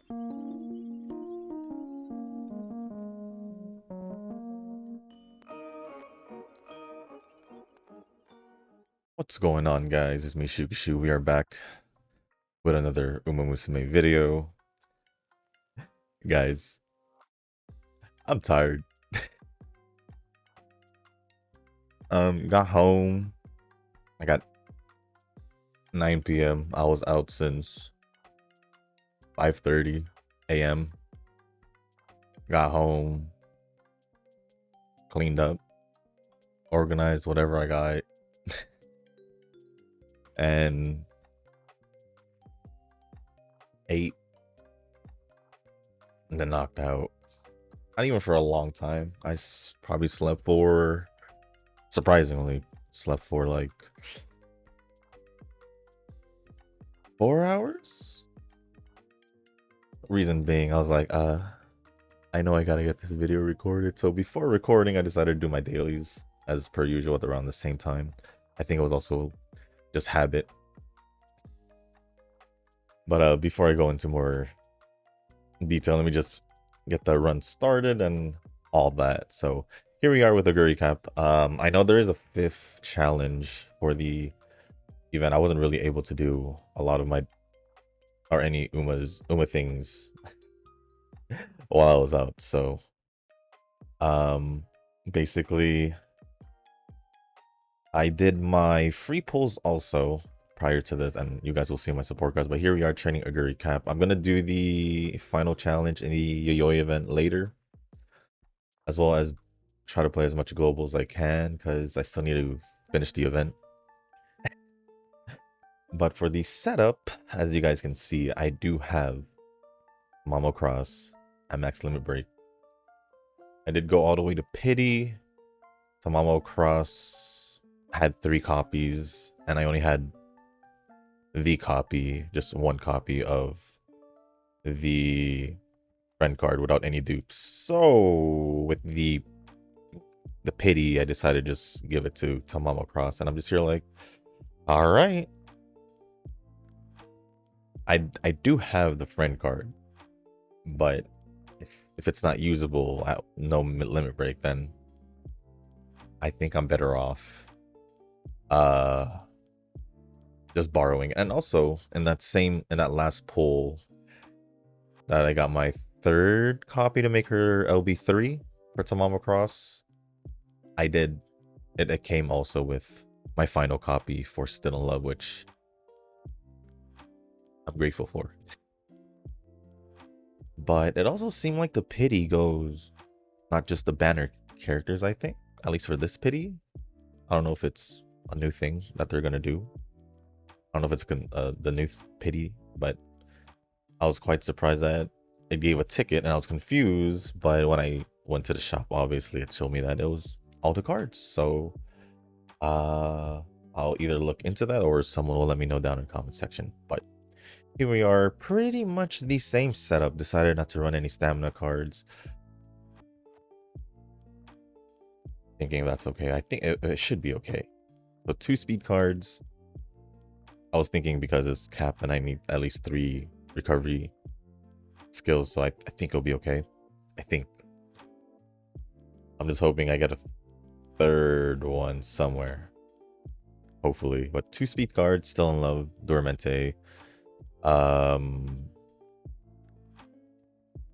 What's going on, guys? It's me, Shukishu. We are back with another Musume video. Guys, I'm tired. Got home. I got 9 p.m. I was out since 5:30 a.m. Got home, cleaned up, organized whatever I got, and ate, and then knocked out. Not even for a long time. I probably slept for, surprisingly, slept for like 4 hours. Reason being, I was like, I know I gotta get this video recorded. So before recording, I decided to do my dailies as per usual at around the same time. I think it was also just habit. But before I go into more detail, let me just get the run started and all that. So here we are with Oguri Cap. I know there is a 5th challenge for the event. I wasn't really able to do a lot of my or any Uma things while I was out. So basically I did my free pulls also prior to this, and you guys will see my support guys. But here we are training Oguri Cap. I'm gonna do the final challenge in the Yayoi event later, as well as try to play as much global as I can because I still need to finish the event. But for the setup, as you guys can see, I do have Mamo Cross at max limit break. I did go all the way to Pity. Tamamo Cross had 3 copies, and I only had the copy, just 1 copy of the friend card without any dupes. So with the Pity, I decided to just give it to Tamamo Cross, and I'm just here like, all right. I do have the friend card, but if it's not usable at no limit break, then I think I'm better off just borrowing. And also in that last pull that I got my 3rd copy to make her LB3 for Tamamo Cross, it came also with my final copy for Still in Love, which I'm grateful for. But it also seemed like the Pity goes not just the banner characters, I think, at least for this Pity. I don't know if it's a new thing that they're gonna do. I don't know if it's the new Pity, but I was quite surprised that it gave a ticket, and I was confused. But when I went to the shop, obviously it showed me that it was all the cards. So I'll either look into that or someone will let me know down in the comment section. But here we are, pretty much the same setup. Decided not to run any stamina cards, thinking that's okay. I think it should be okay. So 2 speed cards. I was thinking because it's cap and I need at least 3 recovery skills, so I think it'll be okay. I think. I'm just hoping I get a 3rd one somewhere, hopefully. But 2 speed cards, Still in Love, Dormente, a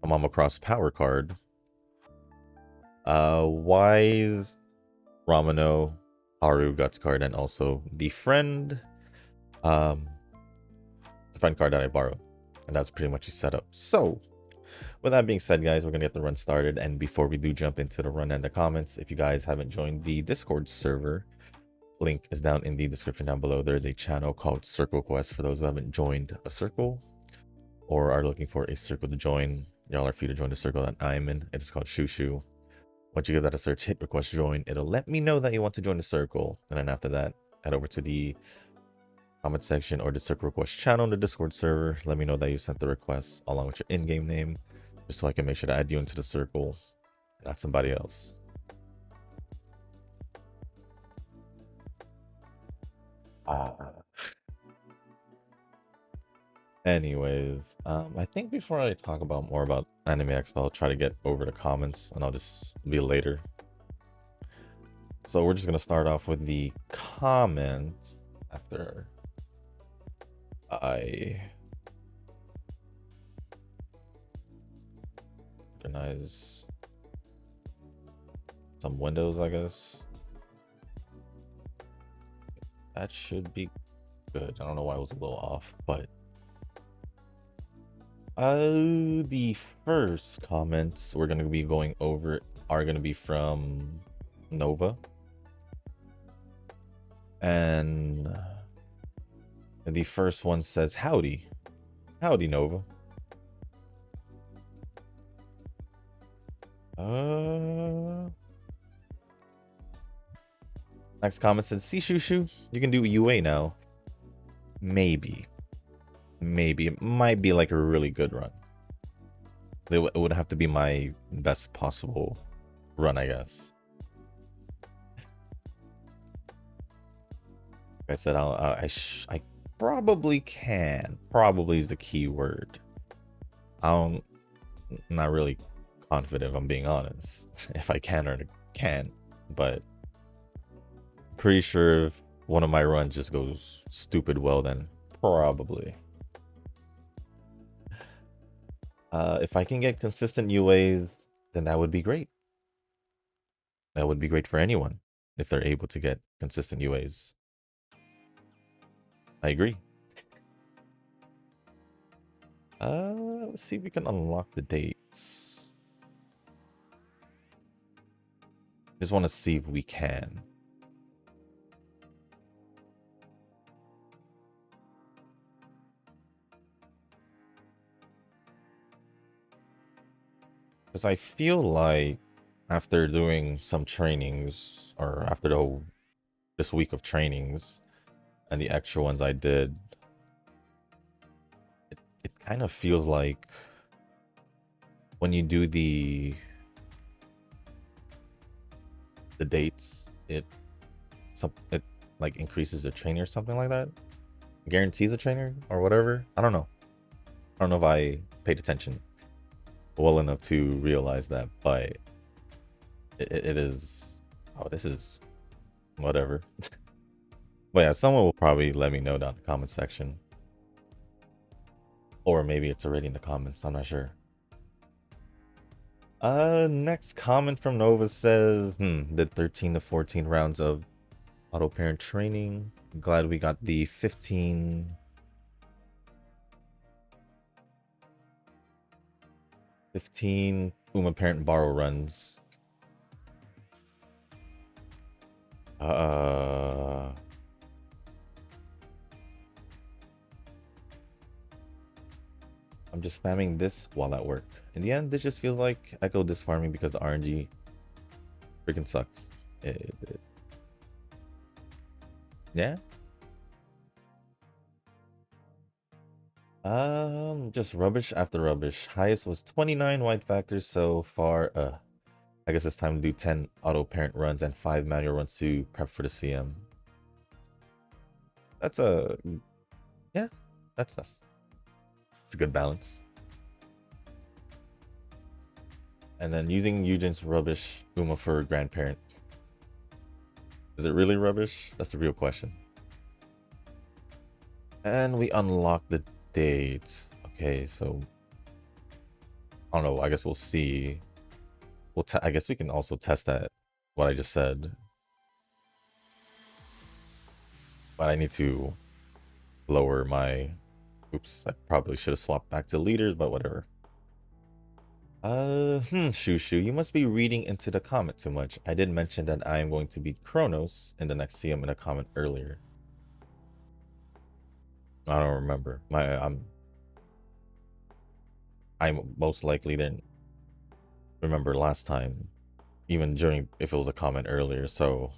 Mama Cross power card, Wise, Ramano, Haru Guts card, and also the friend card that I borrowed. And that's pretty much the setup. So with that being said, guys, we're gonna get the run started. And before we do jump into the run and the comments, if you guys haven't joined the Discord server, link is down in the description down below. There's a channel called Circle Quest for those who haven't joined a circle or are looking for a circle to join. Y'all are free to join the circle that I'm in. It is called Shushu. Once you give that a search, hit request join. It'll let me know that you want to join the circle. And then after that, head over to the comment section or the circle request channel in the Discord server. Let me know that you sent the request along with your in-game name, just so I can make sure to add you into the circle, not somebody else. Anyways, I think before I talk about more about Anime Expo, I'll try to get over the comments, and I'll just be later. So we're just gonna start off with the comments after I organize some windows, I guess. That should be good. I don't know why it was a little off, but the first comments we're gonna be going over are gonna be from Nova. And the first one says, howdy. Howdy, Nova. Next comment says, see, Shushu, you can do UA now. Maybe. Maybe. It might be like a really good run. It would have to be my best possible run, I guess. Like I said, I probably can. Probably is the key word. I'm not really confident, if I'm being honest, if I can or can't, but pretty sure if one of my runs just goes stupid well, then probably. If I can get consistent UAs, then that would be great. That would be great for anyone if they're able to get consistent UAs. I agree. Let's see if we can unlock the dates. Just want to see if we can. Because I feel like after doing some trainings, or after this week of trainings and the extra ones I did, it kind of feels like when you do the dates, it like increases the trainer or something like that, guarantees a trainer or whatever. I don't know if I paid attention well enough to realize that, but it is, oh, this is whatever. But yeah, someone will probably let me know down in the comment section, or maybe it's already in the comments, I'm not sure. Next comment from Nova says, did 13 to 14 rounds of auto parent training. Glad we got the 15 Uma parent borrow runs. I'm just spamming this while at work. In the end, this just feels like Echo Disc farming because the RNG freaking sucks. Yeah. Just rubbish after rubbish. Highest was 29 white factors so far. I guess it's time to do 10 auto parent runs and 5 manual runs to prep for the CM. That's a, yeah, that's it's a good balance. And then using Eugen's rubbish Uma for grandparent. Is it really rubbish? That's the real question. And we unlock the dates. Okay, so I don't know. I guess we'll see. I guess we can also test that, what I just said. But I need to lower my... Oops, I probably should have swapped back to leaders, but whatever. Shushu, you must be reading into the comment too much. I did mention that I am going to beat Kronos in the next CM in a comment earlier. I don't remember. I'm most likely didn't remember last time, even during if it was a comment earlier. So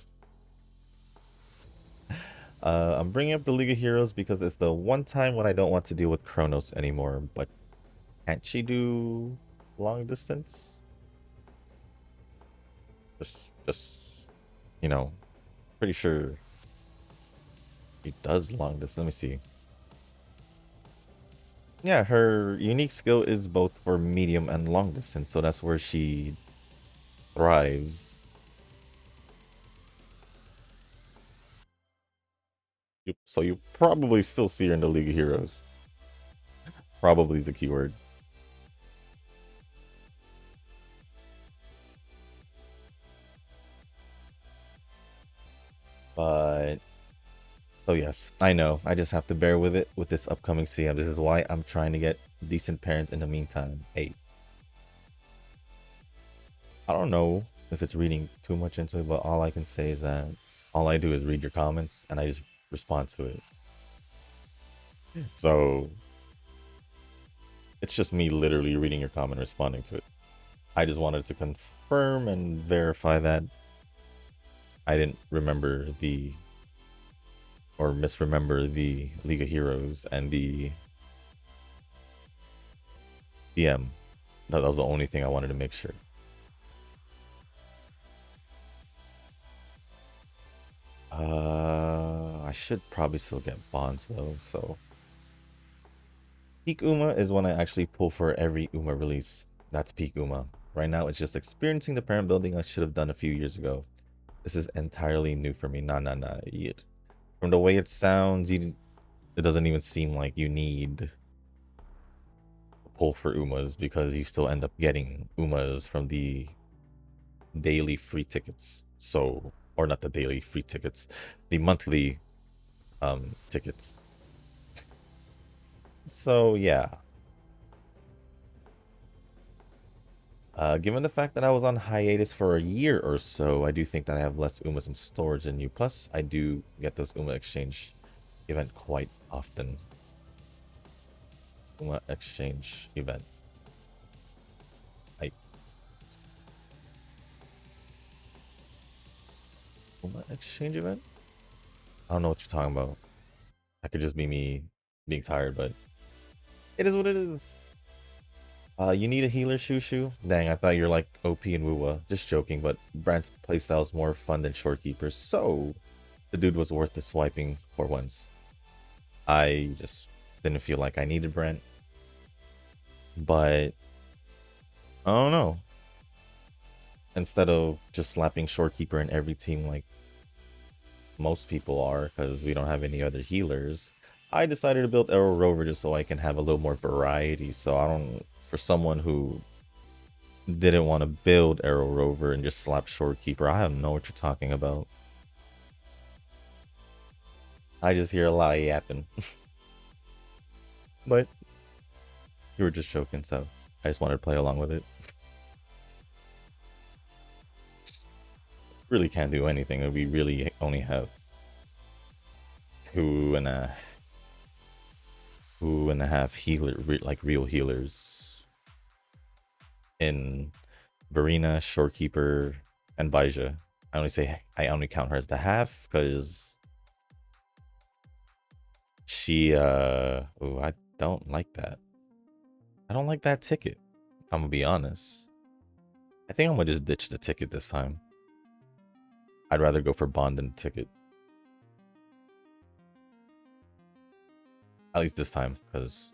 I'm bringing up the League of Heroes because it's the one time when I don't want to deal with Kronos anymore. But can't she do long distance? Just you know, pretty sure he does long distance. Let me see. Yeah, her unique skill is both for medium and long distance, so that's where she thrives. So you probably still see her in the League of Heroes. Probably is the keyword. But oh yes, I know. I just have to bear with it with this upcoming CM. This is why I'm trying to get decent parents in the meantime. Hey, I don't know if it's reading too much into it, but all I can say is that all I do is read your comments and I just respond to it. So it's just me literally reading your comment, responding to it. I just wanted to confirm and verify that I didn't remember the or misremember the League of Heroes and the DM. That was the only thing I wanted to make sure. I should probably still get bonds though. So peak Uma is when I actually pull for every Uma release. That's peak Uma. Right now, it's just experiencing the parent building I should have done a few years ago. This is entirely new for me. Nah. From the way it sounds, it doesn't even seem like you need a pull for Umas because you still end up getting Umas from the daily free tickets. So, or not the daily free tickets, the monthly tickets. So yeah. Given the fact that I was on hiatus for a year or so, I do think that I have less Umas in storage than you. Plus, I do get those Uma exchange event quite often. Uma exchange event. Uma exchange event? I don't know what you're talking about. That could just be me being tired, but it is what it is. You need a healer, Shushu? Dang, I thought you're like OP and Wuwa. Just joking, but Brand's playstyle is more fun than Shorekeeper, so the dude was worth the swiping for once. I just didn't feel like I needed Brent, but I don't know. Instead of just slapping Shorekeeper in every team like most people are, because we don't have any other healers, I decided to build Arrow Rover just so I can have a little more variety. So I don't, for someone who didn't want to build Arrow Rover and just slap Shorekeeper, I don't know what you're talking about. I just hear a lot of yapping. But you were just joking, so I just wanted to play along with it. Really can't do anything. We really only have two and a half healer, like real healers in Verena, Shorekeeper, and Baija. I only count her as the half because she oh, I don't like that. I don't like that ticket. I'm gonna be honest. I think I'm gonna just ditch the ticket this time. I'd rather go for bond than ticket. At least this time, because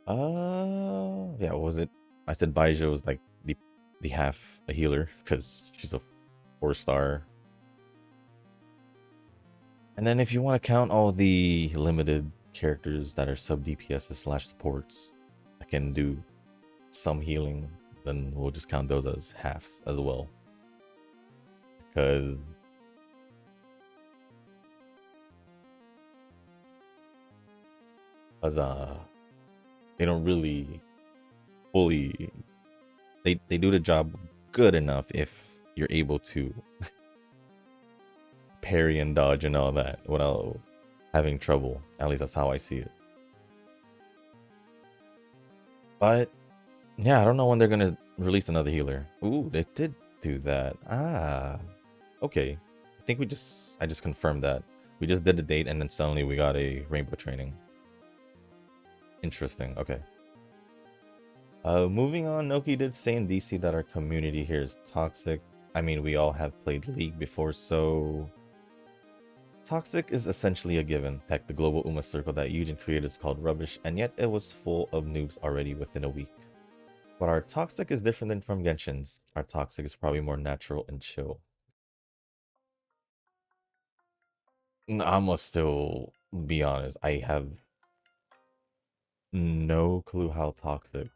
yeah, what was it? I said Baija was like the half a healer because she's a 4-star. And then if you want to count all the limited characters that are sub DPS / supports that can do some healing, then we'll just count those as halves as well. Because they don't really fully they do the job good enough if you're able to parry and dodge and all that without having trouble. At least that's how I see it. But yeah, I don't know when they're gonna release another healer. Ooh, they did do that. Okay. I think I just confirmed that. We just did the date and then suddenly we got a rainbow training. Interesting. Okay. Moving on, Noki did say in DC that our community here is toxic. I mean, we all have played League before, so Toxic is essentially a given. Heck, the global Uma circle that Eugen created is called rubbish, and yet it was full of noobs already within a week. But our Toxic is different than from Genshin's. Our Toxic is probably more natural and chill. I must still be honest. I have no clue how toxic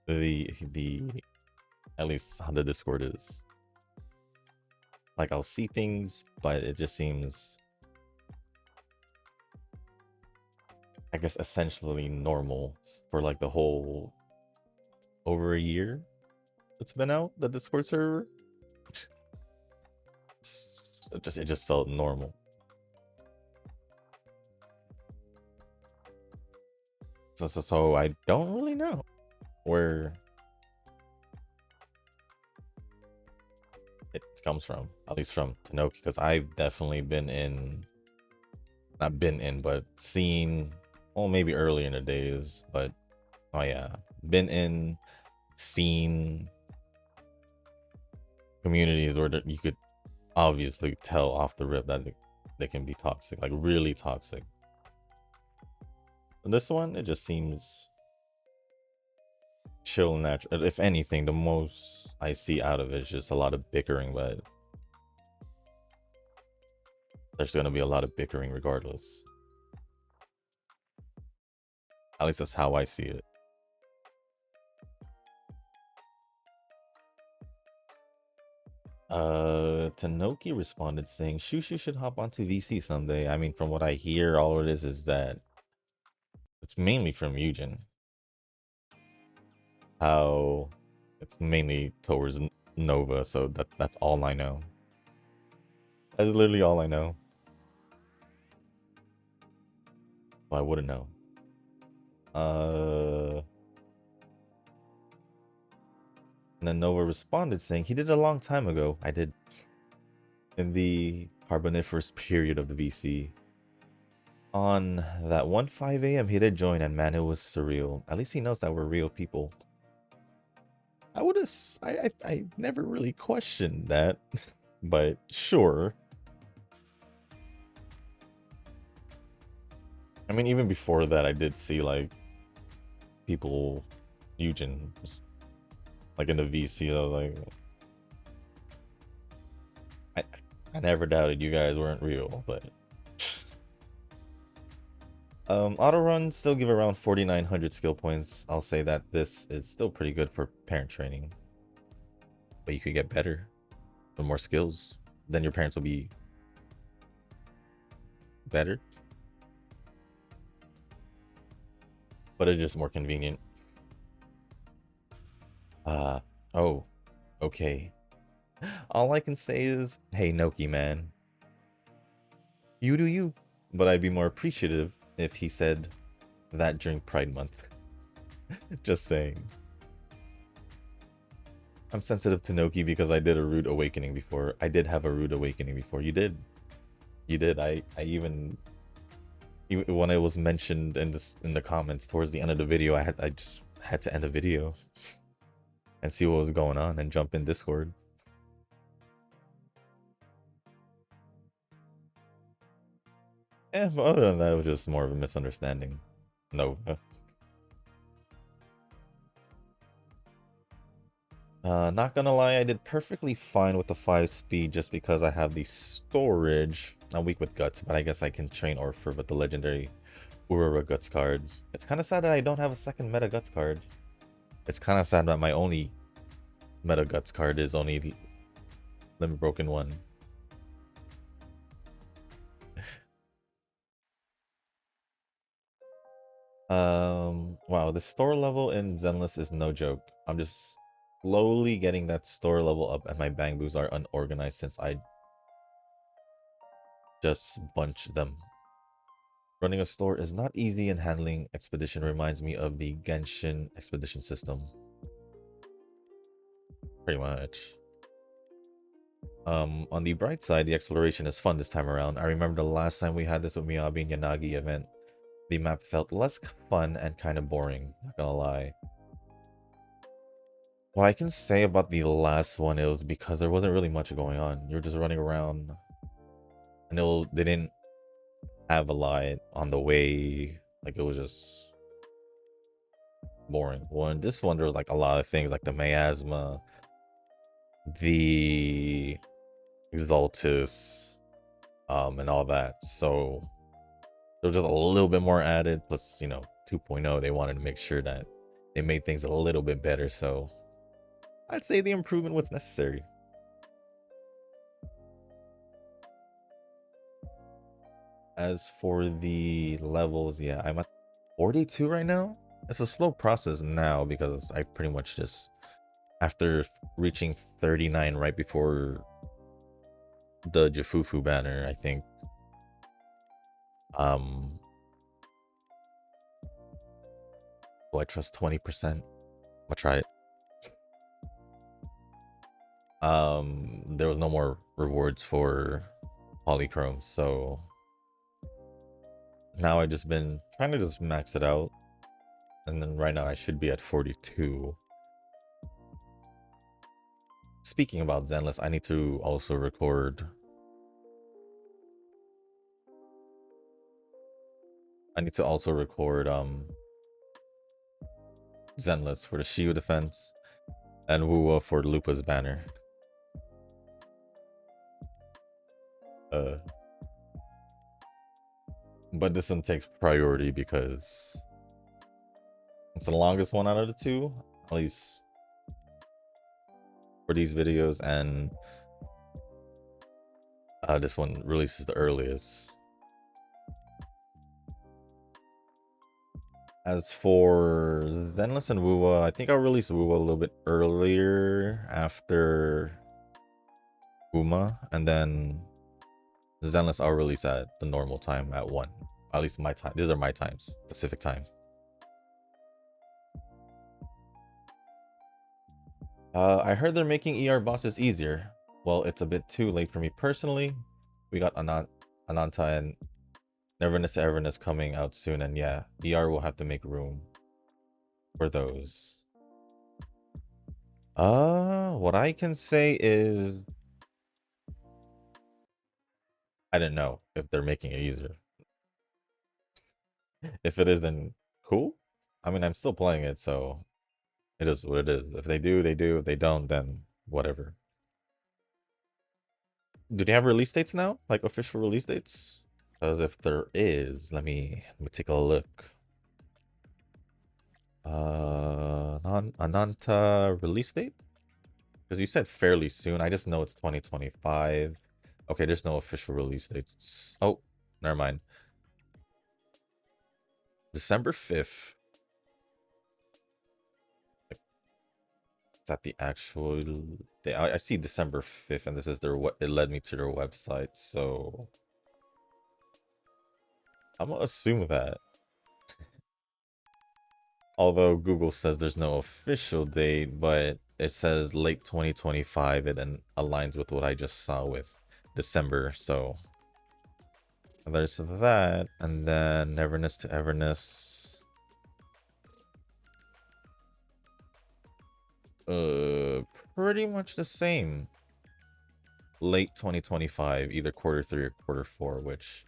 the at least how the Discord is. Like, I'll see things, but it just seems, I guess, essentially normal for like the whole over a year it's been out, the Discord server. It just felt normal. So I don't really know where it comes from, at least from Tanoki, because I've definitely been in, not been in, but seen, well, maybe earlier in the days, but oh yeah, been in, seen communities where you could obviously tell off the rip that they can be toxic, like really toxic. And this one, it just seems chill and natural. If anything, the most I see out of it is just a lot of bickering, but there's going to be a lot of bickering regardless. At least that's how I see it. Tanoki responded saying Shushu should hop onto VC someday. I mean, from what I hear, all it is that it's mainly from Eugen. How it's mainly towards Nova, so that's all I know. That's literally all I know. Well, I wouldn't know. And then Nova responded saying he did it a long time ago. I did. In the Carboniferous period of the VC. On that 1:05 a.m. he did join, and man, it was surreal. At least he knows that we're real people. I never really questioned that, but sure. I mean, even before that, I did see like people, Eugen, like in the VC. I was like, I never doubted you guys weren't real, but auto runs still give around 4,900 skill points. I'll say that this is still pretty good for parent training, but you could get better with more skills. Then your parents will be better, but it's just more convenient. Oh, okay. All I can say is, hey, Noki, man. You do you. But I'd be more appreciative if he said that during Pride Month. Just saying. I'm sensitive to Noki because I did a rude awakening before. I did have a rude awakening before. You did. You did. I even when it was mentioned in the comments towards the end of the video, I just had to end the video and see what was going on and jump in Discord. Yeah, but other than that, it was just more of a misunderstanding. Nova. Not gonna lie, I did perfectly fine with the 5 speed just because I have the storage. I'm weak with guts, but I guess I can train Orpher with the legendary Aurora Guts card. It's kind of sad that I don't have a second meta Guts card. It's kind of sad that my only meta Guts card is only Limit Broken 1. Wow, the store level in Zenless is no joke. I'm just slowly getting that store level up, and my Bangbus are unorganized since I just bunched them. Running a store is not easy, and handling expedition reminds me of the Genshin expedition system. Pretty much. On the bright side, the exploration is fun this time around. I remember the last time we had this with Miyabi and Yanagi event. The map felt less fun and kind of boring, not gonna lie. What I can say about the last one, it was because there wasn't really much going on. You were just running around, and they didn't have a lot on the way. Like, it was just boring. Well, in this one, there was like a lot of things, like the miasma, the exaltus, and all that. So there was just a little bit more added. Plus, 2.0, they wanted to make sure that they made things a little bit better. So I'd say the improvement was necessary. As for the levels, yeah, I'm at 42 right now. It's a slow process now because I pretty much just, after reaching 39 right before the Jafufu banner, I think, do I trust 20%? I'm gonna try it. There was no more rewards for polychrome, so now I've just been trying to just max it out, and then right now I should be at 42. Speaking about Zenless, I need to also record. Zenless for the Shield defense and Wuwa for Lupa's banner. But this one takes priority because it's the longest one out of the two, at least for these videos, and this one releases the earliest. As for Zenless and Wuwa, I think I'll release Wuwa a little bit earlier after Uma, and then Zenless I'll release at the normal time at 1. At least my time. These are my times, Pacific time. I heard they're making ER bosses easier. Well, it's a bit too late for me personally. We got Ananta and Neverness to Everness coming out soon, and yeah, ER will have to make room for those. What I can say is I don't know if they're making it easier. If it is, then cool. I mean, I'm still playing it, so it is what it is. If they do, they do. If they don't, then whatever. Do they have release dates now? Like official release dates? Because if there is, let me take a look. Ananta release date? Because you said fairly soon. I just know it's 2025. Okay, there's no official release dates. Oh, never mind. December 5th. Is that the actual day? I see December 5th, and this is their what it led me to their website, so I'm gonna assume that. Although Google says there's no official date, but it says late 2025, and then aligns with what I just saw with December, so there's that, and then Neverness to Everness. Pretty much the same. Late 2025, either quarter 3 or quarter 4, which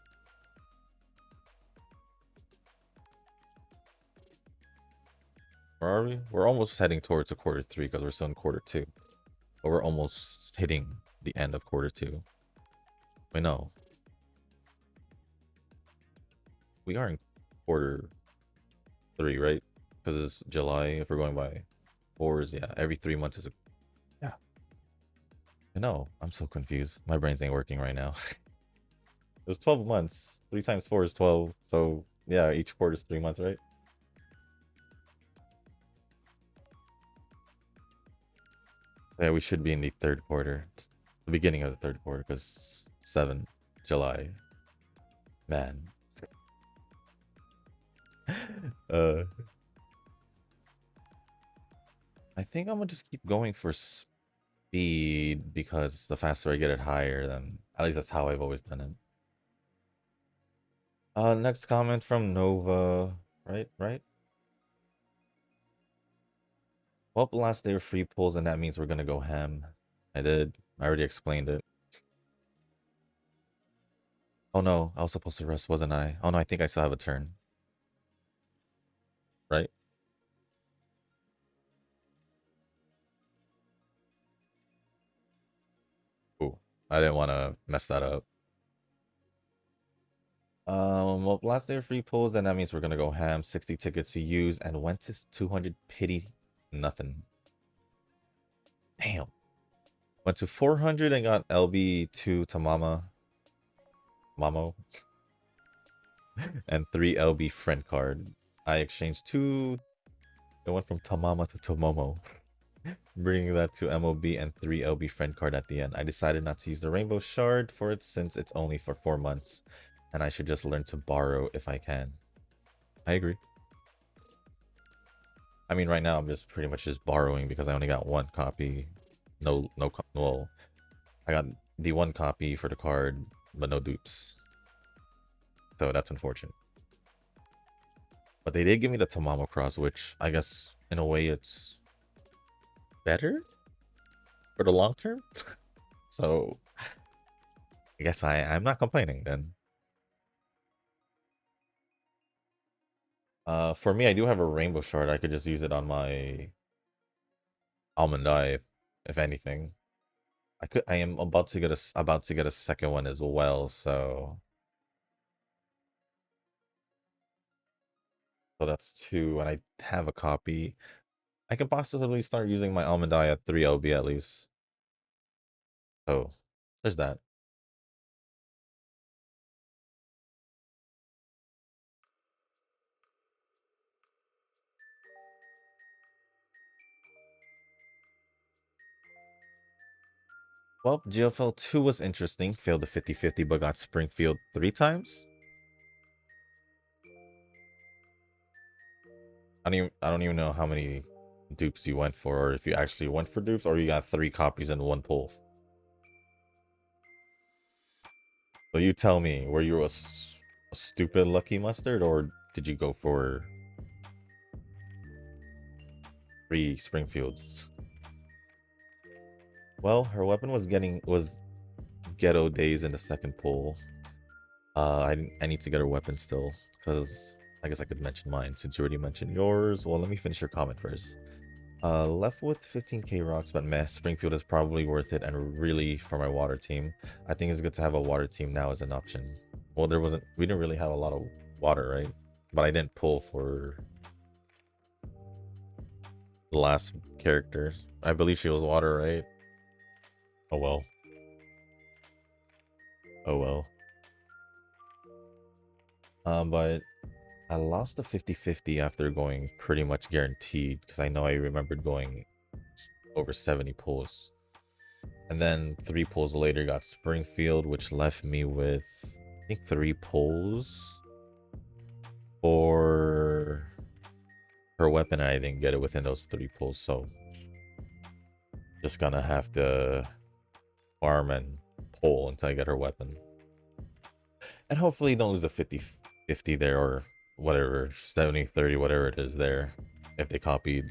where are we? We're almost heading towards a quarter 3 because we're still in quarter 2. But we're almost hitting the end of quarter 2. Wait, no. We are in quarter 3, right? Because it's July. If we're going by 4s, yeah. Every 3 months is a... Yeah. I know. I'm so confused. My brains ain't working right now. It's 12 months. 3 times 4 is 12. So, yeah, each quarter is 3 months, right? So, yeah, we should be in the third quarter. It's the beginning of the third quarter, because 7 July. Man. I think I'm gonna just keep going for speed, because the faster I get it higher, then at least that's how I've always done it. Next comment from Nova. Right? Well, last day of free pulls, and that means we're gonna go ham. I did. I already explained it. Oh no, I was supposed to rest, wasn't I? Oh no, I think I still have a turn. Right? Ooh, I didn't want to mess that up. Well, last day of free pulls, and that means we're gonna go ham. 60 tickets to use, and went to 200 pity nothing. Damn. Went to 400 and got LB2 to Mamo, and 3 LB friend card. I exchanged 2. It went from Tamama to Tomomo, bringing that to MOB and 3 LB friend card at the end. I decided not to use the rainbow shard for it since it's only for 4 months, and I should just learn to borrow if I can. I agree. I mean, right now I'm just pretty much just borrowing because I only got 1 copy. Well, I got the 1 copy for the card, but no dupes. So that's unfortunate. But they did give me the Tamamo Cross, which I guess in a way it's better for the long term. So I guess I'm not complaining then. For me, I do have a rainbow shard. I could just use it on my almond eye, if anything. I am about to get a second one as well, so that's 2, and I have a copy. I can possibly start using my almond eye at 3 LB at least. So there's that. Well, GFL 2 was interesting. Failed the 50-50, but got Springfield 3 times. I don't even know how many dupes you went for, or if you actually went for dupes, or you got 3 copies in 1 pull. So you tell me, were you a stupid lucky mustard, or did you go for 3 Springfields? Well, her weapon was ghetto days in the second pull. I need to get her weapon still, because I guess I could mention mine since you already mentioned yours. Well, let me finish your comment first. Left with 15k rocks, but meh, Springfield is probably worth it and really for my water team. I think it's good to have a water team now as an option. Well, we didn't really have a lot of water, right? But I didn't pull for the last character. I believe she was water, right? Oh well. Oh well. But I lost the 50-50 after going pretty much guaranteed, because I know I remembered going over 70 pulls. And then 3 pulls later got Springfield, which left me with, I think, 3 pulls for her weapon, and I didn't get it within those 3 pulls, so just gonna have to farm and pull until I get her weapon. And hopefully don't lose the 50-50 there, or whatever, 70-30, whatever it is there, if they copied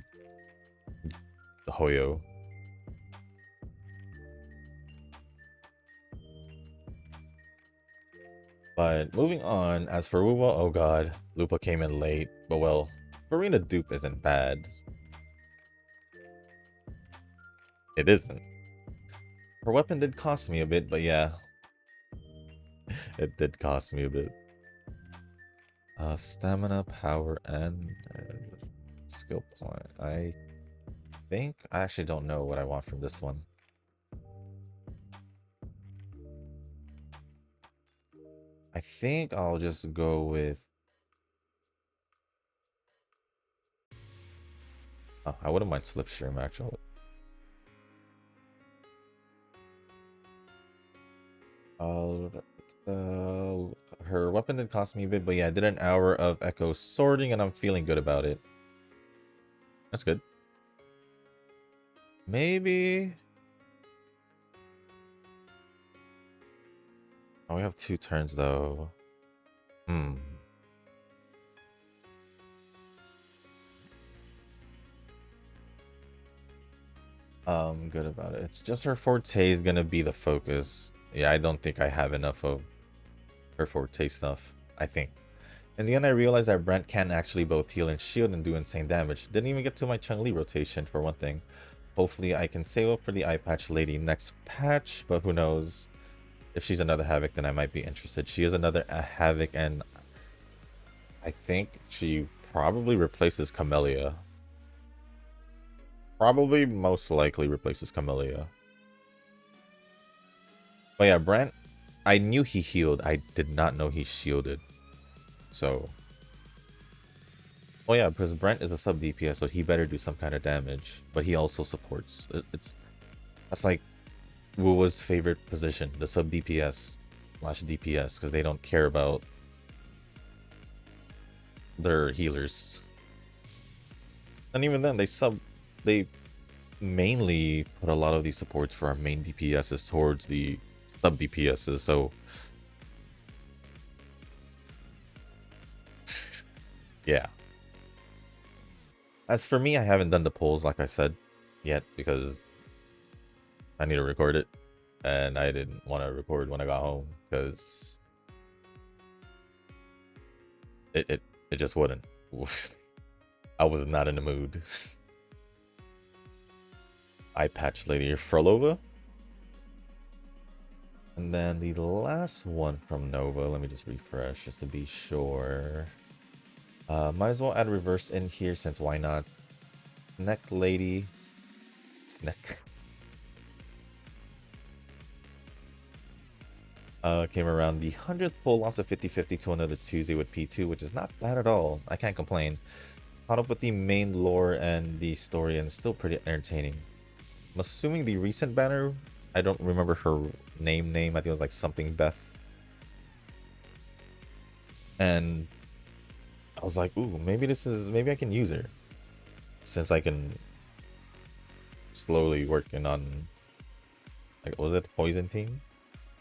the Hoyo. But moving on, as for Wuwa, oh god, Lupa came in late, but well, Farina dupe isn't bad. It isn't. Her weapon did cost me a bit, but yeah, it did cost me a bit. Stamina, power, and skill point. I actually don't know what I want from this one. I think I'll just go with... I wouldn't mind Slipstream, actually. Her weapon did cost me a bit, but yeah, I did an hour of Echo sorting, and I'm feeling good about it. That's good. Maybe... Oh, we have 2 turns, though. good about it. It's just her forte is gonna be the focus. Yeah, I don't think I have enough of her forte stuff, I think. In the end, I realized that Brent can actually both heal and shield and do insane damage. Didn't even get to my Chun-Li rotation, for one thing. Hopefully, I can save up for the eye patch lady next patch, but who knows? If she's another Havoc, then I might be interested. She is another Havoc, and I think she probably replaces Camellia. Probably, most likely replaces Camellia. But yeah, Brent, I knew he healed. I did not know he shielded. So... Oh yeah, because Brent is a sub DPS, so he better do some kind of damage. But he also supports. That's like Wuwa's favorite position, the sub DPS slash DPS, because they don't care about their healers. And even then, they mainly put a lot of these supports for our main DPSs towards the sub DPSs. So yeah. As for me, I haven't done the polls like I said yet because I need to record it, and I didn't want to record when I got home because it just wouldn't. I was not in the mood. Eye patch lady Frolova. And then the last one from Nova, let me just refresh just to be sure. Might as well add reverse in here since why not? Neck lady. Neck. Came around the 100th pull, lost a 50-50 to another Tuesday with P2, which is not bad at all. I can't complain. Caught up with the main lore and the story, and still pretty entertaining. I'm assuming the recent banner, I don't remember her name. I think it was like something Beth. And I was like, ooh, maybe I can use her. Since I can slowly working on, like, was it Poison Team?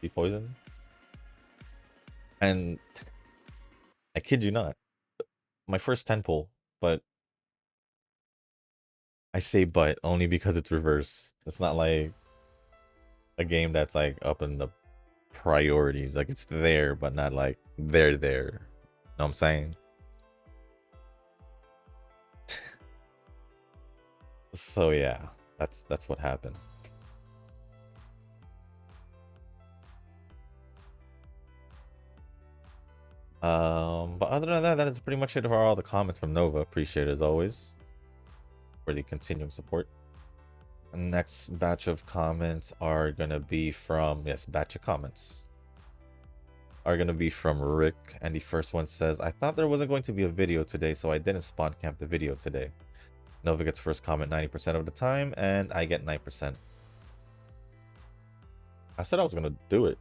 Be Poison? And I kid you not, my first 10 pull, but I say but only because it's reverse. It's not like a game that's like up in the priorities. Like it's there, but not like they're there. Know what I'm saying? So yeah, that's what happened. But other than that, that is pretty much it for all the comments from Nova. Appreciate it as always for the continuing support. The next batch of comments are gonna be from batch of comments are gonna be from Rick, and the first one says, "I thought there wasn't going to be a video today, so I didn't spawn camp the video today." Nova gets first comment 90% of the time, and I get 9%. I said I was gonna do it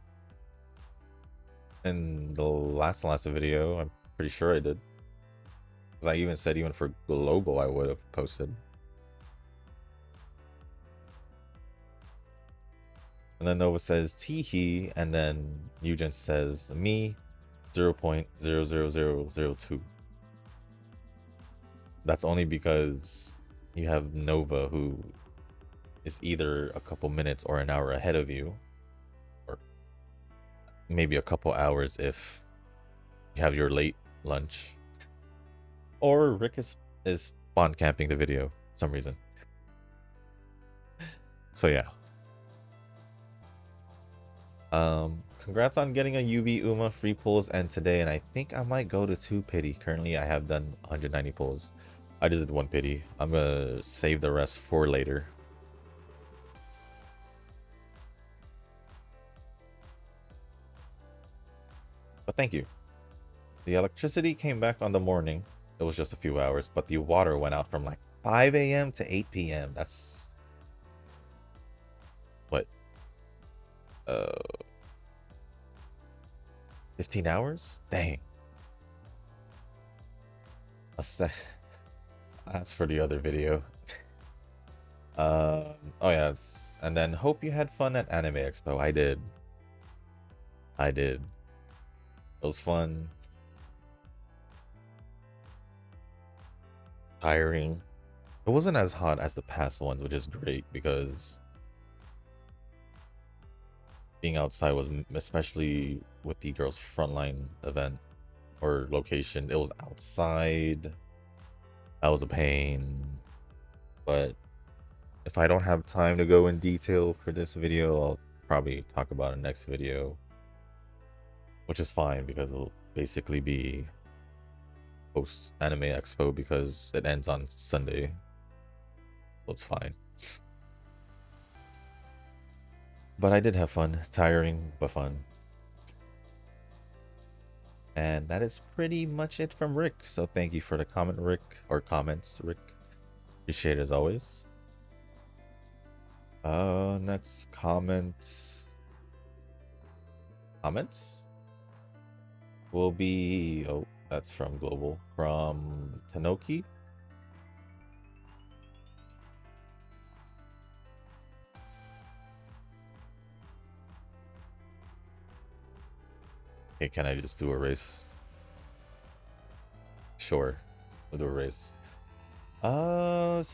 in the last video. I'm pretty sure I did. Because I even said even for global I would have posted. And then Nova says teehee, and then Eugen says me 0.00002. That's only because you have Nova, who is either a couple minutes or an hour ahead of you, or maybe a couple hours if you have your late lunch. Or Rick is spawn camping the video for some reason. So yeah. Congrats on getting a UB Uma free pulls and today, and I think I might go to 2 pity. Currently I have done 190 pulls. I just did 1 pity. I'm gonna save the rest for later. But thank you. The electricity came back on the morning. It was just a few hours, but the water went out from like 5 a.m. to 8 p.m. That's what? 15 hours? Dang. That's for the other video. Oh yeah, and then hope you had fun at Anime Expo. I did. It was fun. Tiring. It wasn't as hot as the past ones, which is great because being outside was, especially with the girls' frontline event or location, it was outside. That was a pain. But if I don't have time to go in detail for this video, I'll probably talk about it next video, which is fine because it'll basically be post Anime Expo because it ends on Sunday. So it's fine. But I did have fun. Tiring, but fun. And that is pretty much it from Rick. So thank you for the comment, Rick, or comments, Rick. Appreciate it as always. Next comments will be, oh, that's from Global, from Tanoki. Okay, can I just do a race? Sure, we'll do a race. But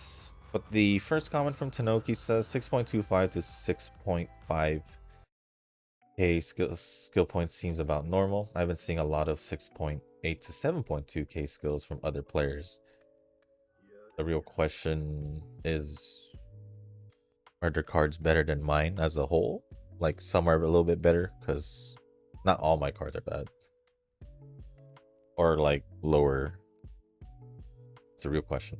the first comment from Tanoki says 6.25 to 6.5k skill points seems about normal. I've been seeing a lot of 6.8 to 7.2k skills from other players. The real question is, are their cards better than mine as a whole? Like, some are a little bit better, because not all my cards are bad. Or like lower. It's a real question.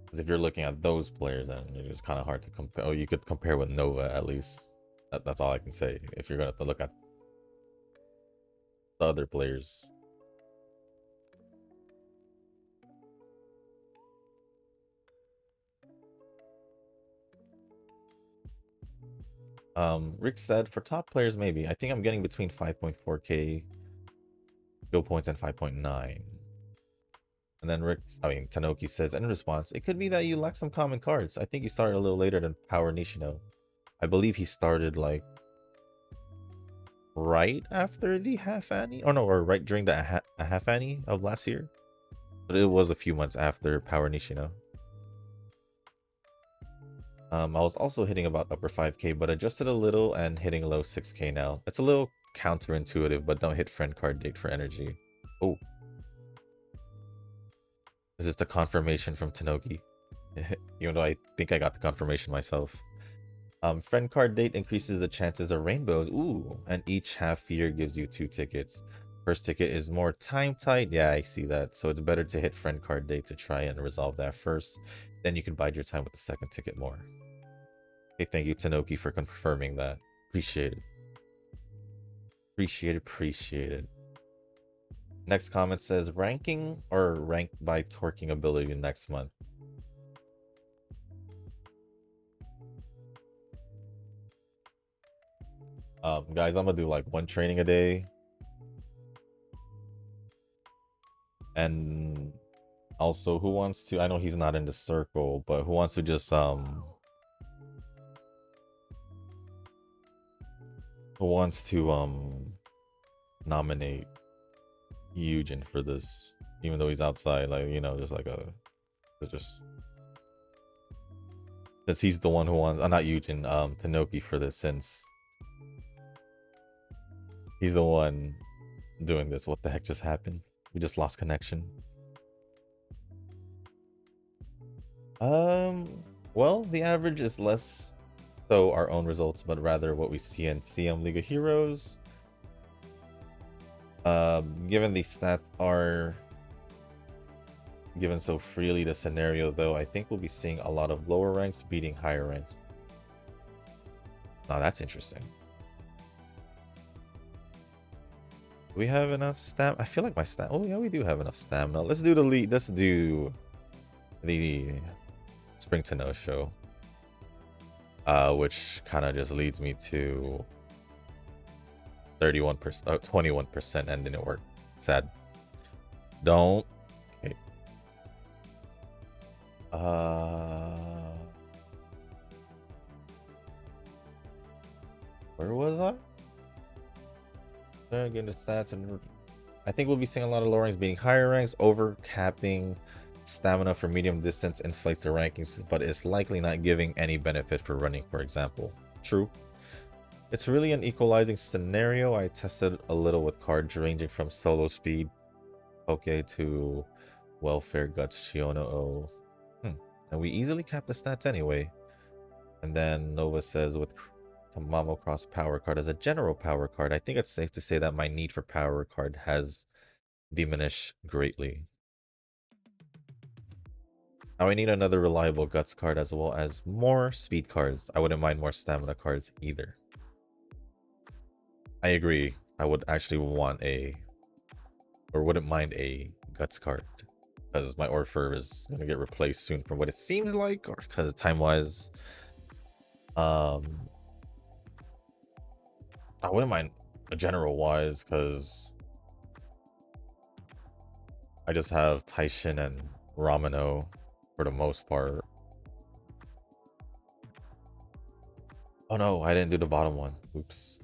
Because if you're looking at those players, then it's kind of hard to compare. Oh, you could compare with Nova at least. That's all I can say. If you're gonna have to look at the other players. Rick said for top players, maybe. I think I'm getting between 5.4k skill points and 5.9. And then Tanoki says in response, it could be that you lack some common cards. I think you started a little later than Power Nishino. I believe he started like right after the half Annie. Oh no, or right during the half Annie of last year. But it was a few months after Power Nishino. I was also hitting about upper 5k, but adjusted a little and hitting low 6k now. It's a little counterintuitive, but don't hit friend card date for energy. Oh. Is this the confirmation from Tanoki? Even though I think I got the confirmation myself. Friend card date increases the chances of rainbows. Ooh, and each half year gives you 2 tickets. First ticket is more time tight. Yeah, I see that. So it's better to hit friend card date to try and resolve that first. Then you can bide your time with the second ticket more. Okay, thank you, Tanoki, for confirming that. Appreciate it. Appreciate it. Next comment says ranking or ranked by torquing ability next month. Guys, I'm gonna do like 1 training a day. And also, who wants to, I know he's not in the circle, but who wants to just who wants to nominate Eugen for this, even though he's outside, like, you know, just like just since he's the one who wants, not Eugen, Tanoki for this, since he's the one doing this. What the heck just happened? We just lost connection. Well, the average is less so our own results, but rather what we see in CM League of Heroes. Given these stats are given so freely the scenario, though, I think we'll be seeing a lot of lower ranks beating higher ranks. Now that's interesting. Do we have enough stamina? I feel like my stamina. Oh yeah, we do have enough stamina. Let's do the lead. Let's do the Spring to No show. Which kind of just leads me to 31%, 21%, and didn't work. Sad. Don't. Okay. Where was I? Again, the stats and I think we'll be seeing a lot of low ranks being higher ranks. Overcapping stamina for medium distance inflates the rankings, but it's likely not giving any benefit for running, for example. True. It's really an equalizing scenario. I tested a little with cards ranging from solo speed, okay, to welfare, guts, Chiono O. And we easily cap the stats anyway. And then Nova says with Tamamo Cross Power card as a general power card, I think it's safe to say that my need for power card has diminished greatly. Now I need another reliable guts card as well as more speed cards. I wouldn't mind more stamina cards either. I agree. I would actually want wouldn't mind a guts card because my Orpher is gonna get replaced soon from what it seems like, or because time-wise. I wouldn't mind a general wise because I just have Taishin and Ramino for the most part. Oh no, I didn't do the bottom one. Oops.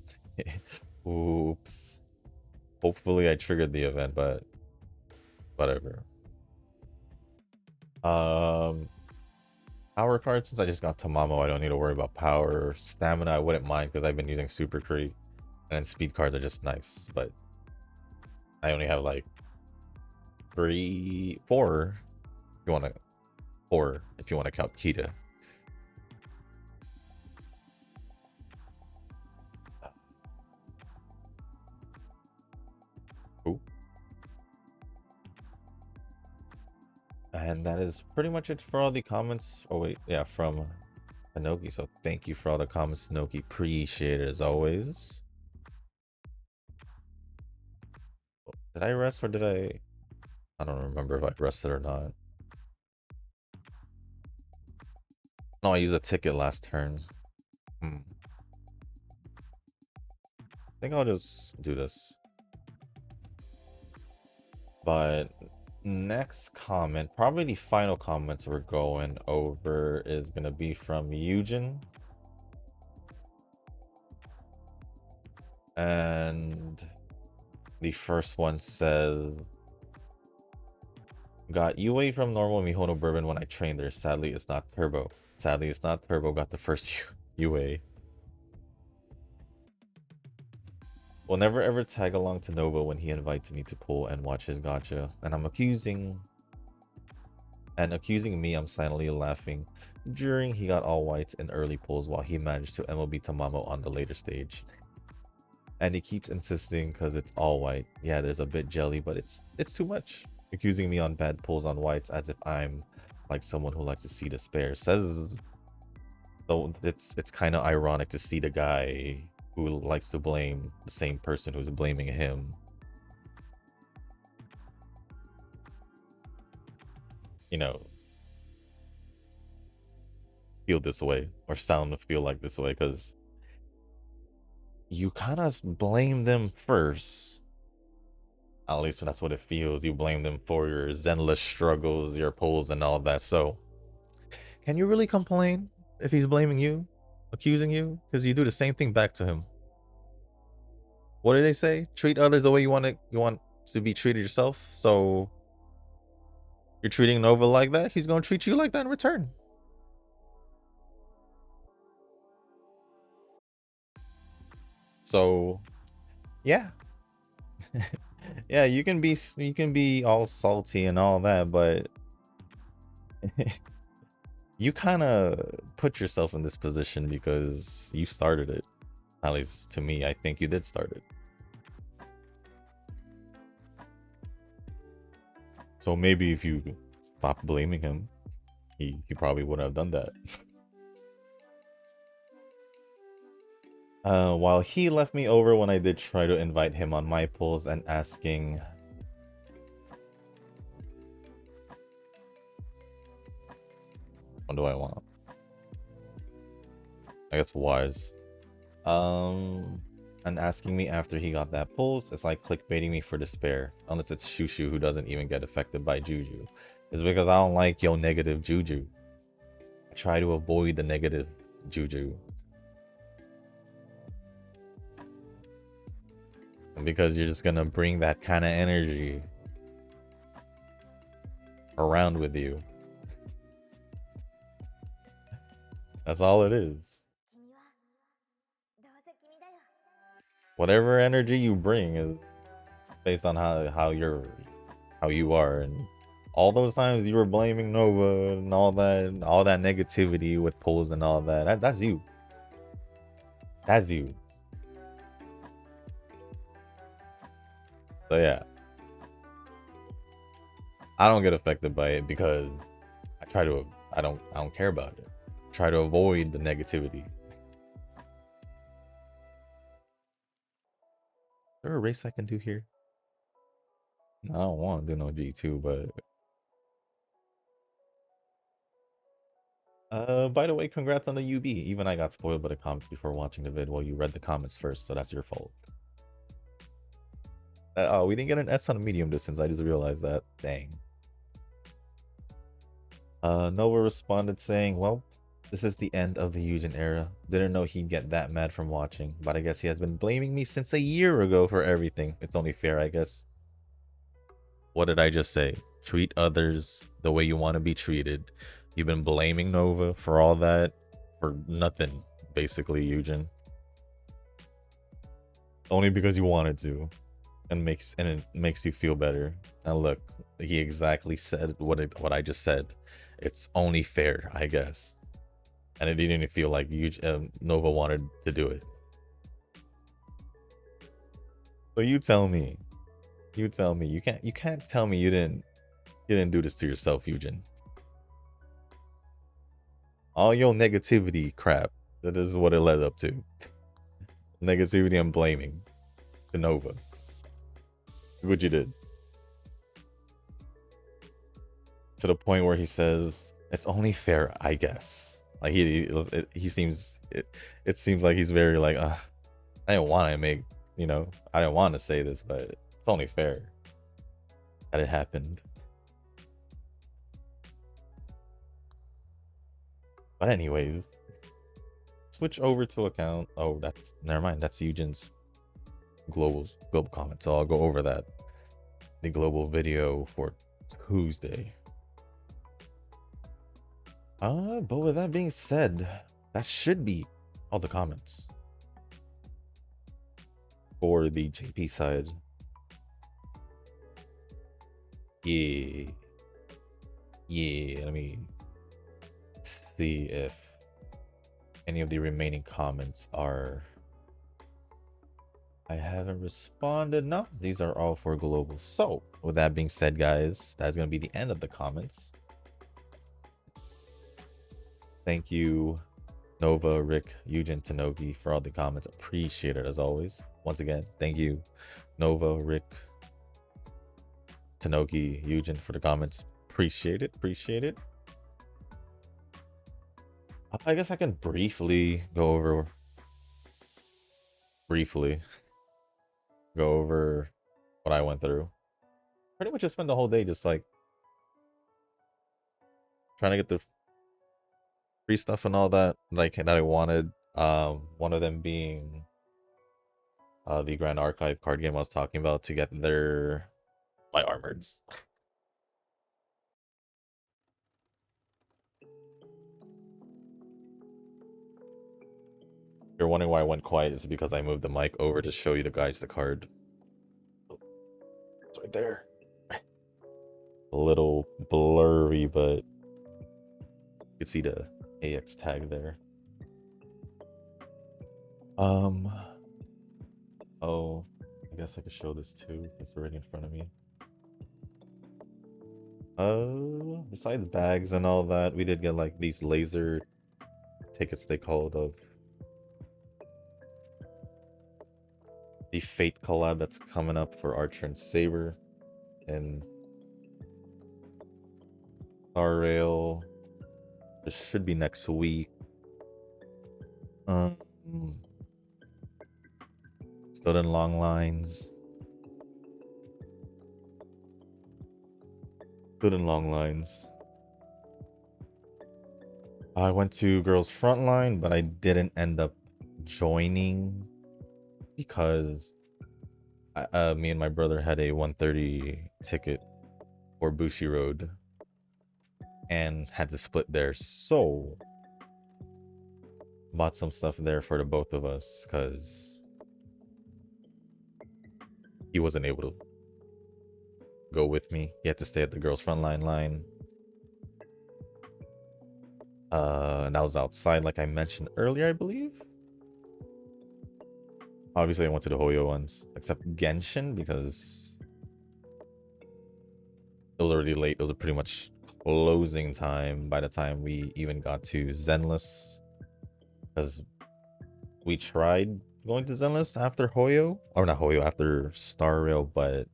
Oops. Hopefully I triggered the event, but whatever. Power card, since I just got Tamamo, I don't need to worry about power. Stamina, I wouldn't mind because I've been using Super Cree. And then speed cards are just nice, but I only have like 4 if you want to, 4 if you want to count Kita. Ooh. And that is pretty much it for all the comments. Oh wait, yeah, from Anoki. So thank you for all the comments, Anoki. Appreciate it as always. Did I rest or did I don't remember if I rested or not. No, I used a ticket last turn. I think I'll just do this. But next comment, probably the final comments we're going over, is gonna be from Eugen. And the first one says, got UA from normal Mihono Bourbon when I trained there. Sadly, it's not turbo. Sadly, it's not turbo. Got the first UA. Will never ever tag along to Nova when he invites me to pull and watch his gacha. And accusing me, I'm silently laughing during he got all whites in early pulls while he managed to MOB Tamamo on the later stage. And he keeps insisting because it's all white. Yeah, there's a bit jelly, but it's too much. Accusing me on bad pulls on whites as if I'm like someone who likes to see despair. Says, so it's kind of ironic to see the guy who likes to blame the same person who's blaming him. You know, feel this way or sound to feel like this way because you kind of blame them first. At least that's what it feels. You blame them for your zenless struggles, your pulls, and all that. So, can you really complain if he's blaming you, accusing you? Because you do the same thing back to him. What did they say? Treat others the way you want to be treated yourself. So, you're treating Nova like that, he's going to treat you like that in return. So, yeah. Yeah, you can be all salty and all that, but you kind of put yourself in this position because you started it. At least to me, I think you did start it. So maybe if you stopped blaming him, he probably wouldn't have done that. While he left me over when I did try to invite him on my pulls and asking what do I want? I guess wise. And asking me after he got that pulse, it's like clickbaiting me for despair. Unless it's Shushu who doesn't even get affected by Juju. It's because I don't like your negative Juju. I try to avoid the negative Juju. because you're just gonna bring that kind of energy around with you. That's all it is. Whatever energy you bring is based on how you are, and all those times you were blaming Nova and all that negativity with polls and all that's you. That's you. So yeah, I don't get affected by it because I don't care about it. Try to avoid the negativity. Is there a race I can do here? I don't want to do no G2, but by the way, congrats on the UB. Even I got spoiled by the comments before watching the vid. Well, you read the comments first, so that's your fault. Oh, we didn't get an S on medium distance. I just realized that. Dang. Nova responded saying, well, this is the end of the Eugen era. Didn't know he'd get that mad from watching, but I guess he has been blaming me since a year ago for everything. It's only fair, I guess. What did I just say? Treat others the way you want to be treated. You've been blaming Nova for all that for nothing, basically, Eugen. Only because you wanted to, and it makes you feel better. And look, he exactly said what I just said. It's only fair, I guess. And it didn't even feel like Nova wanted to do it. So you tell me. You tell me. You can't tell me you didn't do this to yourself, Eugen. All your negativity crap. That is what it led up to. Negativity and blaming to Nova. Look what you did. To the point where he says, it's only fair, I guess. Like he seems it seems like he's very like I didn't want to make, I didn't want to say this, but it's only fair that it happened. But anyways, switch over to account. Oh, that's never mind. That's Eugen's global comment. So I'll go over that. The global video for Tuesday. But with that being said, that should be all the comments for the JP side. Yeah. Let me see if any of the remaining comments are. I haven't responded. No, these are all for global. So with that being said, guys, that's gonna be the end of the comments. Thank you, Nova, Rick, Eugen, Tanogi, for all the comments. Appreciate it as always. Once again, thank you, Nova, Rick, Tanogi, Eugen, for the comments. Appreciate it. I guess I can briefly go over what I went through. Pretty much just spent the whole day just like trying to get the free stuff and all that that I wanted. One of them being the Grand Archive card game I was talking about to get my armoreds. You're wondering why I went quiet, it's because I moved the mic over to show you guys the card. It's right there. A little blurry, but you can see the AX tag there. Oh, I guess I could show this too. It's already in front of me. Besides bags and all that, we did get like these laser tickets, they called, of the Fate collab that's coming up for Archer and Saber, and Star Rail. This should be next week. Stood in long lines. I went to Girls Frontline, but I didn't end up joining because Me and my brother had a 130 ticket for Bushi Road and had to split there. So bought some stuff there for the both of us because he wasn't able to go with me. He had to stay at the girls' frontline line. And that was outside, like I mentioned earlier, I believe. Obviously, I went to the Hoyo ones, except Genshin because it was already late. It was a pretty much closing time by the time we even got to Zenless, because we tried going to Zenless after Hoyo, or not Hoyo, after Star Rail, but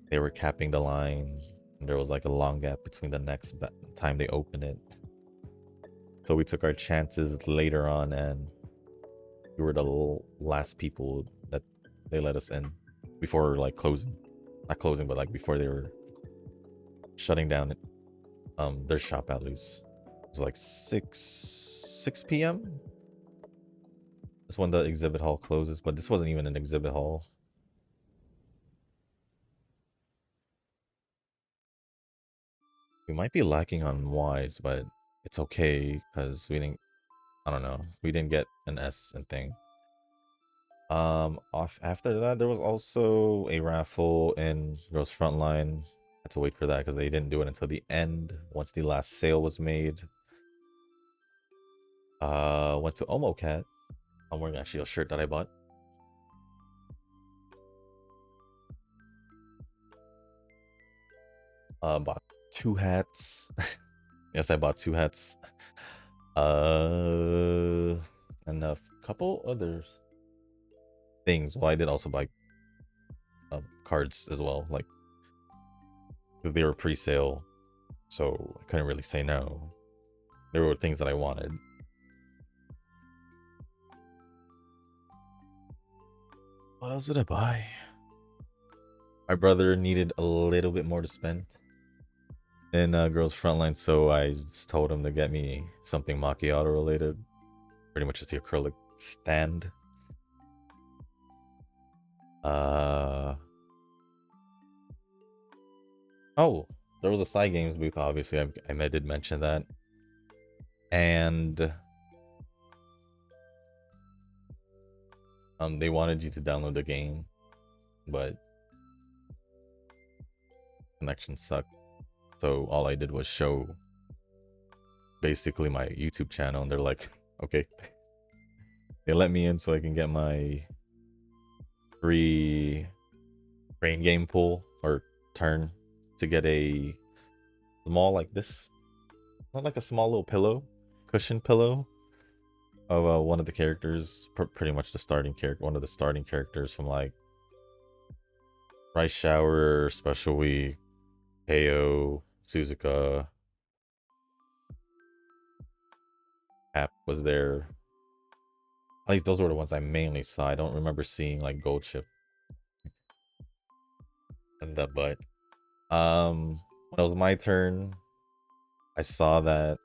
they were capping the line. And there was like a long gap between the next time they opened it. So we took our chances later on, and we were the last people that they let us in before like closing. Not closing, but like before they were shutting down their shop at least. It was like 6 p.m. That's when the exhibit hall closes, but this wasn't even an exhibit hall. We might be lacking on Ys, but it's okay because we didn't, I don't know, we didn't get an S and thing. Off after that, there was also a raffle in Girls Frontline. Had to wait for that because they didn't do it until the end once the last sale was made. Went to Omocat. I'm wearing actually a shirt that I bought. Bought 2 hats. Yes, I bought 2 hats. And a couple others things. Well, I did also buy cards as well, like because they were pre-sale, so I couldn't really say no. There were things that I wanted. What else did I buy? My brother needed a little bit more to spend in Girls Frontline, so I just told him to get me something macchiato related. Pretty much just the acrylic stand. Oh, there was a side games booth, obviously. I did mention that. And they wanted you to download the game, but connection sucked. So all I did was show basically my YouTube channel, and they're like, okay. They let me in so I can get my free brain game pull or turn to get a small, like this, not like a small little pillow, cushion pillow of one of the characters, pretty much the starting character, one of the starting characters from like Rice Shower, Special Week, Heyo, Suzuka. App was there. At least those were the ones I mainly saw. I don't remember seeing like Gold Chip and that, but when it was my turn, I saw that,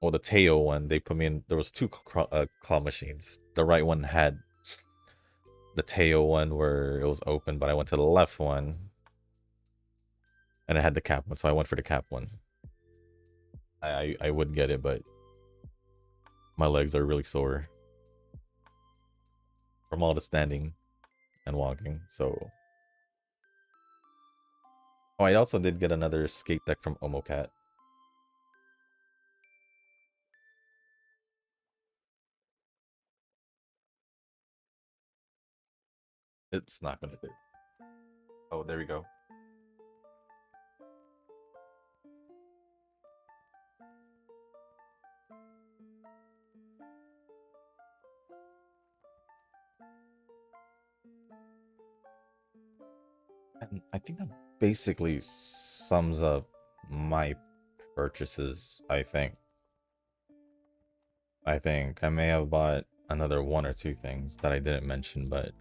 well, the Teo one, they put me in, there was 2 claw machines. The right one had the Teo one where it was open, but I went to the left one and it had the cap one, so I went for the cap one. I would get it, but my legs are really sore from all the standing and walking, so. Oh, I also did get another skate deck from Omocat. It's not gonna fit. Oh, there we go. And I think that basically sums up my purchases, I think. I may have bought another 1 or 2 things that I didn't mention, but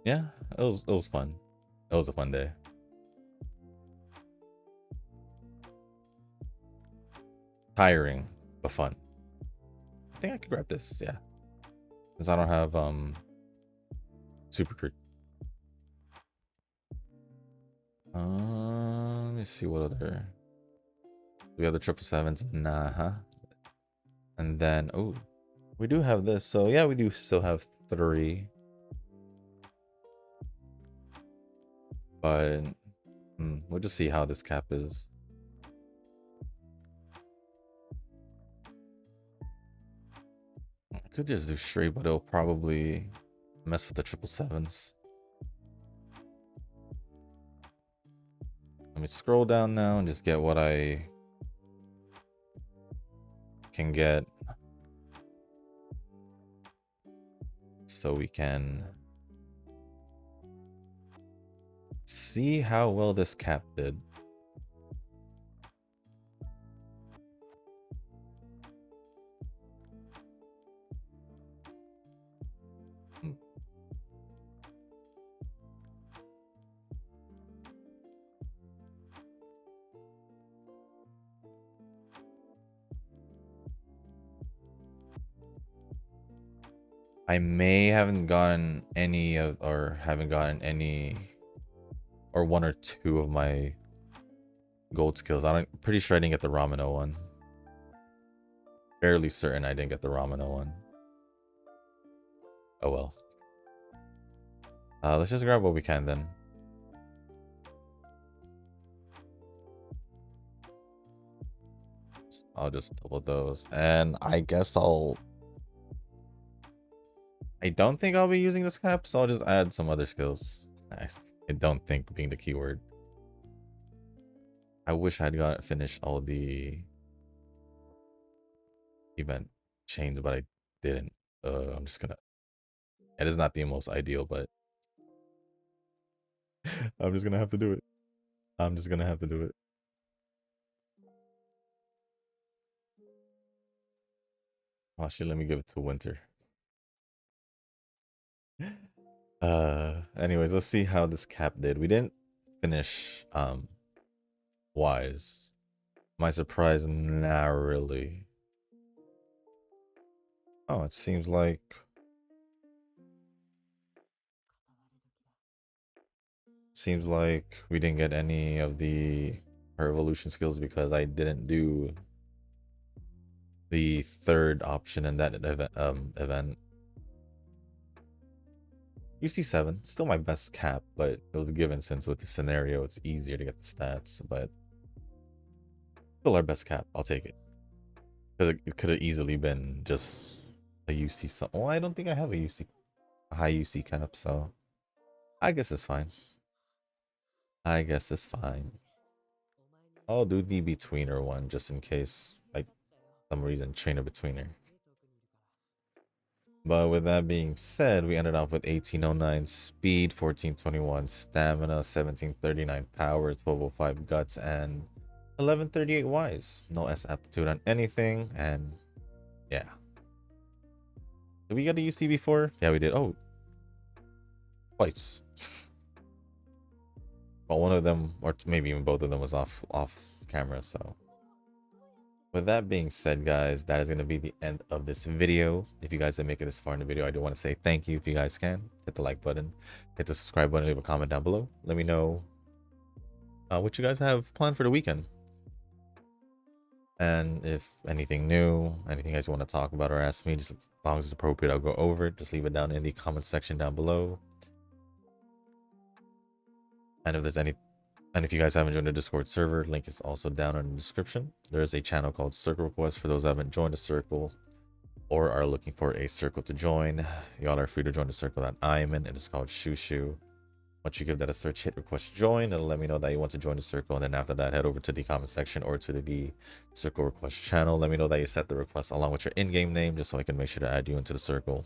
yeah, it was fun. It was a fun day. Tiring, but fun. I think I could grab this, yeah. Since I don't have super creep. Let me see what other. We have the 777s. Nah, huh? And then oh, we do have this. So yeah, we do still have 3. But we'll just see how this cap is. I could just do straight, but it'll probably mess with the 777s. Let me scroll down now and just get what I can get. So we can see how well this cap did. I may haven't gotten any of, or haven't gotten any, or 1 or 2 of my gold skills. I'm pretty sure I didn't get the Ramino one. Fairly certain I didn't get the Ramino one. Oh well. Let's just grab what we can then. I'll just double those, and I guess I don't think I'll be using this cap, so I'll just add some other skills. I don't think being the keyword. I wish I'd got finished all the event chains, but I didn't. I'm just gonna. It is not the most ideal, but I'm just gonna have to do it. I'm just gonna have to do it. Oh shit, let me give it to Winter. Anyways, let's see how this cap did. We didn't finish Wise. My surprise, not really. Oh, it seems like we didn't get any of her evolution skills because I didn't do the 3rd option in that event. UC7, still my best cap, but it was given since with the scenario it's easier to get the stats, but still our best cap. I'll take it. Because it could have easily been just a UC. Oh, I don't think I have a high UC cap, so I guess it's fine. I guess it's fine. I'll do the betweener one just in case, like, some reason trainer betweener. But with that being said, we ended off with 1809 speed, 1421 stamina, 1739 power, 1205 guts, and 1138 wise. No S aptitude on anything, and yeah. Did we get a UC before? Yeah, we did. Oh, twice. Well, one of them, or maybe even both of them, was off camera, so. With that being said, guys, that is going to be the end of this video. If you guys didn't make it this far in the video, I do want to say thank you. If you guys can, hit the like button, hit the subscribe button, leave a comment down below. Let me know what you guys have planned for the weekend. And if anything new, anything you guys want to talk about or ask me, just as long as it's appropriate, I'll go over it. Just leave it down in the comment section down below. And if there's any if you guys haven't joined the Discord server, link is also down in the description. There is a channel called Circle Request for those who haven't joined the circle or are looking for a circle to join. Y'all are free to join the circle that I'm in. It is called Shushu. Once you give that a search, hit request join. It'll let me know that you want to join the circle. And then after that, head over to the comment section or to the circle request channel. Let me know that you set the request along with your in-game name, just so I can make sure to add you into the circle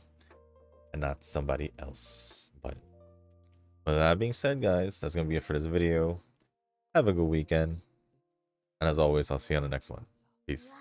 and not somebody else. But with that being said, guys, that's going to be it for this video. Have a good weekend. And as always, I'll see you on the next one. Peace.